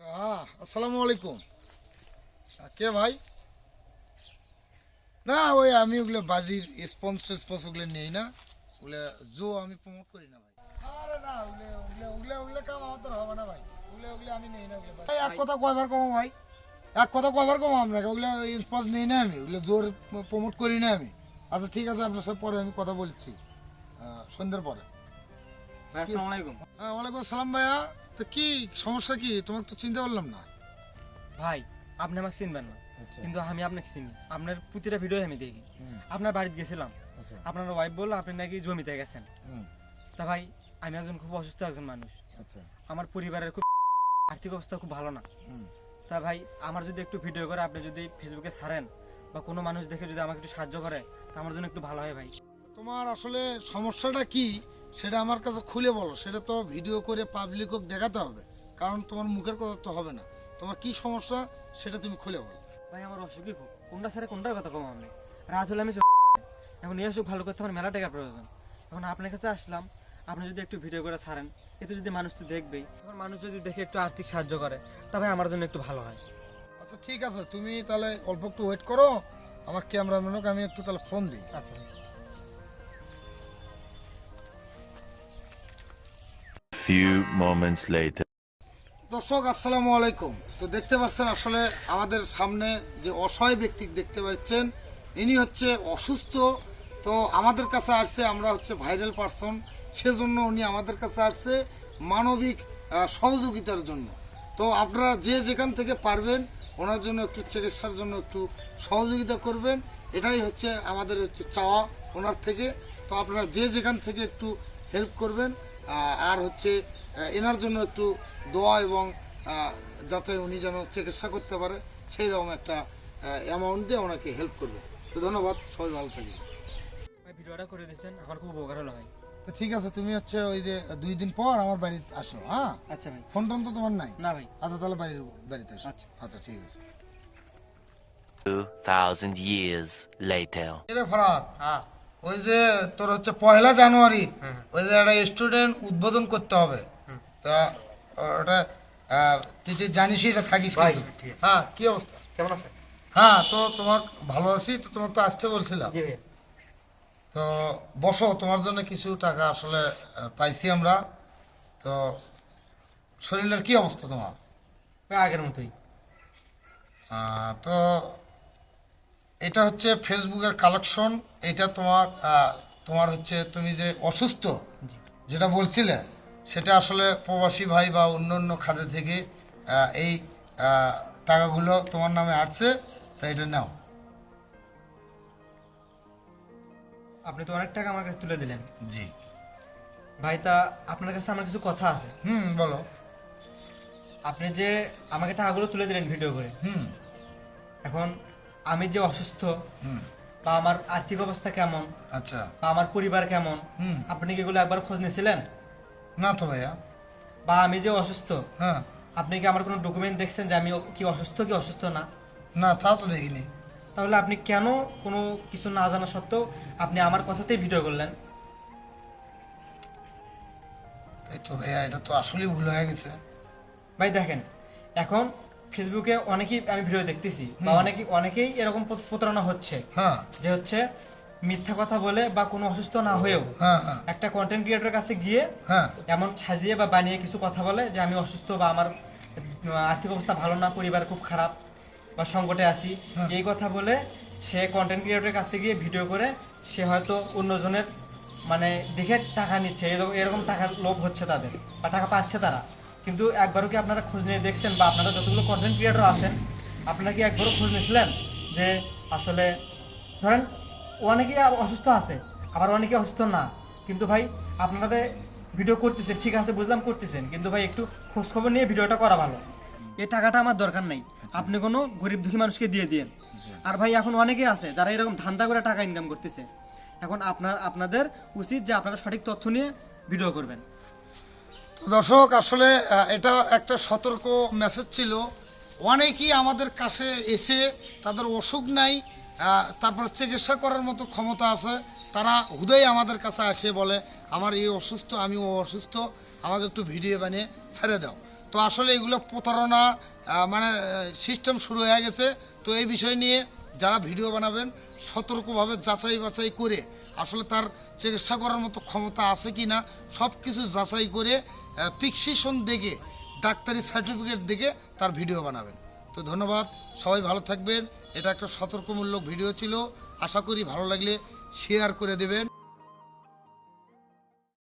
আসসালামু আলাইকুম। কে ভাই? না ওই আমি ওগুলো বাজির স্পন্স ওগুলো নেই না, ওগুলো আমি প্রমোট করি না ভাই। আরে না, ওগুলো ওগুলো ওগুলো ওগুলো কাম আমাদের হবে না ভাই। ওগুলো ওগুলো আমি নেই না ওগুলো ভাই। এক কথা কয়বার কমো ভাই, এক কথা কয়বার কমো আপনাকে, ওগুলো স্পন্স নেই না আমি, ওগুলো জোর প্রমোট করি না আমি। আচ্ছা ঠিক আছে, আপনার সাথে পরে আমি কথা বলছি সন্ধ্যের পরে। ভাই আসসালামু আলাইকুম। হ্যাঁ ওয়ালাইকুম আসসালাম ভাইয়া। তো কি সমস্যা, কি তোমাকে তো চিনতে পারলাম না। ভাই আপনি আমাকে চিনবেন না, আচ্ছা কিন্তু আমি আপনাকে চিনি। আপনার প্রতিটা ভিডিও আমি দেখি। হুম, আপনার বাড়িতে গেছিলাম, আচ্ছা আপনার ওয়াইফ বললো আপনি নাকি জমিতে গেছেন। হুম, তা ভাই আমি একজন খুব অসুস্থ একজন মানুষ, আচ্ছা আমার পরিবারের খুব আর্থিক অবস্থা খুব ভালো না। হুম। তা ভাই আমার যদি একটু ভিডিও করে আপনি যদি ফেসবুকে ছাড়েন বা কোনো মানুষ দেখে যদি আমাকে একটু সাহায্য করে, তা আমার জন্য একটু ভালো হয় ভাই। তোমার আসলে সমস্যাটা কি সেটা আমার কাছে খুলে বলো, সেটা তো ভিডিও করে পাবলিককে দেখাতে হবে, কারণ তোমার মুখের কথা তো হবে না। তোমার কি সমস্যা সেটা তুমি খুলে বলো। ভাই আমার অসুখই খুব, কোনটা স্যারে কোনটার কথা কম আপনি। রাত হলে আমি এখন এই অসুখ ভালো করতে আমার মেলা টাকার প্রয়োজন। এখন আপনার কাছে আসলাম, আপনি যদি একটু ভিডিও করে ছাড়েন, এতে যদি মানুষ তো দেখবেই, এখন মানুষ যদি দেখে একটু আর্থিক সাহায্য করে, তবে আমার জন্য একটু ভালো হয়। আচ্ছা ঠিক আছে, তুমি তাহলে অল্প একটু ওয়েট করো, আমার ক্যামেরাম্যানকে আমি একটু তাহলে ফোন দিই। আচ্ছা Few moments later. দর্শক আসসালামু আলাইকুম। তো দেখতে পাচ্ছেন আসলে আমাদের সামনে যে অসহায় ব্যক্তি দেখতে পাচ্ছেন, ইনি হচ্ছে অসুস্থ। তো আমাদের কাছে আসছে, আমরা হচ্ছে ভাইরাল পারসন, সেজন্য উনি আমাদের কাছে আসছে মানবিক সহযোগিতার জন্য। তো আপনারা যে যেখান থেকে পারবেন ওনার জন্য একটু চিকিৎসার জন্য একটু সহযোগিতা করবেন, এটাই হচ্ছে আমাদের হচ্ছে চাওয়া ওনার থেকে। তো আপনারা যে যেখান থেকে একটু হেল্প করবেন, আর হচ্ছে এনার জন্য একটু দোয়া এবং যাতে উনি যেন চিকিৎসা করতে পারে সেই রকম একটা অ্যামাউন্ট দিয়ে ওনাকে হেল্প করবে। তো ধন্যবাদ, সবাই ভালো থাকবেন। ভাই ভিডিওটা করে দিয়েছেন, আমার খুব উপকার হলো ভাই। তো ঠিক আছে, তুমি হচ্ছে ওই যে 2 দিন পর আমার বাড়িতে আসো। হ্যাঁ আচ্ছা ভাই। ফোন টোন তো তোমার নাই? না ভাই। আচ্ছা তাহলে বাড়িতে আসো। আচ্ছা। আচ্ছা ঠিক আছে। 2,000 years later. রে ফরাত, হ্যাঁ ওই যে তোর হচ্ছে 1 জানুয়ারি হ্যাঁ ওই যে একটা স্টুডেন্ট উদ্বোধন করতে হবে। হুম। তা ওটা তুই তো জানিসই, এটা থাকিস ভাই, কিন্তু। ঠিক আছে। হ্যাঁ কি অবস্থা? কেমন আছেন? হ্যাঁ তো তোমার ভালো আছি, তো তোমার তো আসতে বলছিলাম। জি ভাই। তো বসো, তোমার জন্য কিছু টাকা আসলে পাইছি আমরা। তো শরীরের কি অবস্থা তোমার? ভাই আগের মতোই। তো এটা হচ্ছে ফেসবুকের কালেকশন। এটা তোমার তোমার হচ্ছে তুমি যে অসুস্থ জি। যেটা বলছিলে, সেটা আসলে প্রবাসী ভাই বা অন্য অন্য খাতে থেকে এই টাকাগুলো তোমার নামে আসছে, তাই এটা নাও। আপনি তো অনেক টাকা আমার কাছে তুলে দিলেন জি। ভাই, তা আপনার কাছে আমার কিছু কথা আছে। হুম বলো। আপনি যে আমাকে টাকাগুলো তুলে দিলেন ভিডিও করে, হুম এখন আমি যে অসুস্থ হুম বা আমার আর্থিক অবস্থা কেমন আচ্ছা। বা আমার পরিবার কেমন, হুম আপনি কি এগুলো একবার খোঁজ নিয়েছিলেন? না তো ভাইয়া। বা আমি যে অসুস্থ, হ্যাঁ আপনি কি আমার কোনো ডকুমেন্ট দেখছেন যে আমি কি অসুস্থ না? না, তা তো দেখিনি। তাহলে আপনি কেন কোনো কিছু না জানা সত্ত্বেও আপনি আমার কথাতেই ভিডিও করলেন? এই তো ভাইয়া, এটা তো আসলেই ভুল হয়ে গেছে। ভাই দেখেন, এখন ফেসবুকে অনেকেই আমি ভিডিও দেখতেছি বা অনেকেই এরকম প্রতারণা হচ্ছে, হ্যাঁ যে হচ্ছে মিথ্যা কথা বলে বা কোনো অসুস্থ না হয়েও হ্যাঁ হ্যাঁ একটা কন্টেন্ট ক্রিয়েটরের কাছে গিয়ে হ্যাঁ এমন সাজিয়ে বা বানিয়ে কিছু কথা বলে যে আমি অসুস্থ বা আমার আর্থিক অবস্থা ভালো না, পরিবার খুব খারাপ বা সংকটে আছি, হ্যাঁ। এই কথা বলে সে কন্টেন্ট ক্রিয়েটরের কাছে গিয়ে ভিডিও করে সে হয়তো অন্যজনের মানে দেখে টাকা নিচ্ছে, এরকম টাকার লোভ হচ্ছে তাদের বা টাকা পাচ্ছে তারা। কিন্তু একবারও কি আপনারা খোঁজ নিয়ে দেখছেন বা আপনারা যতগুলো কন্টেন্ট ক্রিয়েটর আছেন আপনারা কি একবারও খোঁজ নিয়েছিলেন যে আসলে ধরেন অনেকেই অসুস্থ আছে আবার অনেকে অসুস্থ না, কিন্তু ভাই আপনারা ভিডিও করতেছেন, ঠিক আছে বুঝলাম করতেছেন, কিন্তু ভাই একটু খোঁজ খবর নিয়ে ভিডিওটা করা ভালো। এই টাকাটা আমার দরকার নাই, আপনি কোনো গরিব দুঃখী মানুষকে দিয়ে দিন। আর ভাই এখন অনেকেই আছে যারা এরকম ধান্দা করে টাকা ইনকাম করতেছে, এখন আপনাদের উচিত যে আপনারা সঠিক তথ্য নিয়ে ভিডিও করবেন। তো দর্শক আসলে এটা একটা সতর্ক মেসেজ ছিল। অনেকেই আমাদের কাছে এসে তাদের অসুখ নাই, তারপর চিকিৎসা করার মতো ক্ষমতা আছে, তারা হুদাই আমাদের কাছে আসে বলে আমার এই অসুস্থ, আমি ও অসুস্থ, আমাকে একটু ভিডিও বানিয়ে ছেড়ে দাও। তো আসলে এগুলো প্রতারণা মানে সিস্টেম শুরু হয়ে গেছে। তো এই বিষয় নিয়ে যারা ভিডিও বানাবেন সতর্কভাবে যাচাই বাছাই করে আসলে তার চিকিৎসা করার মতো ক্ষমতা আছে কি না সব কিছু যাচাই করে প্রেসক্রিপশন দেখে ডাক্তারি সার্টিফিকেট দেখে তার ভিডিও বানাবেন। তো ধন্যবাদ, সবাই ভালো থাকবেন। এটা একটা সতর্কমূলক ভিডিও ছিল, আশা করি ভালো লাগলে শেয়ার করে দেবেন।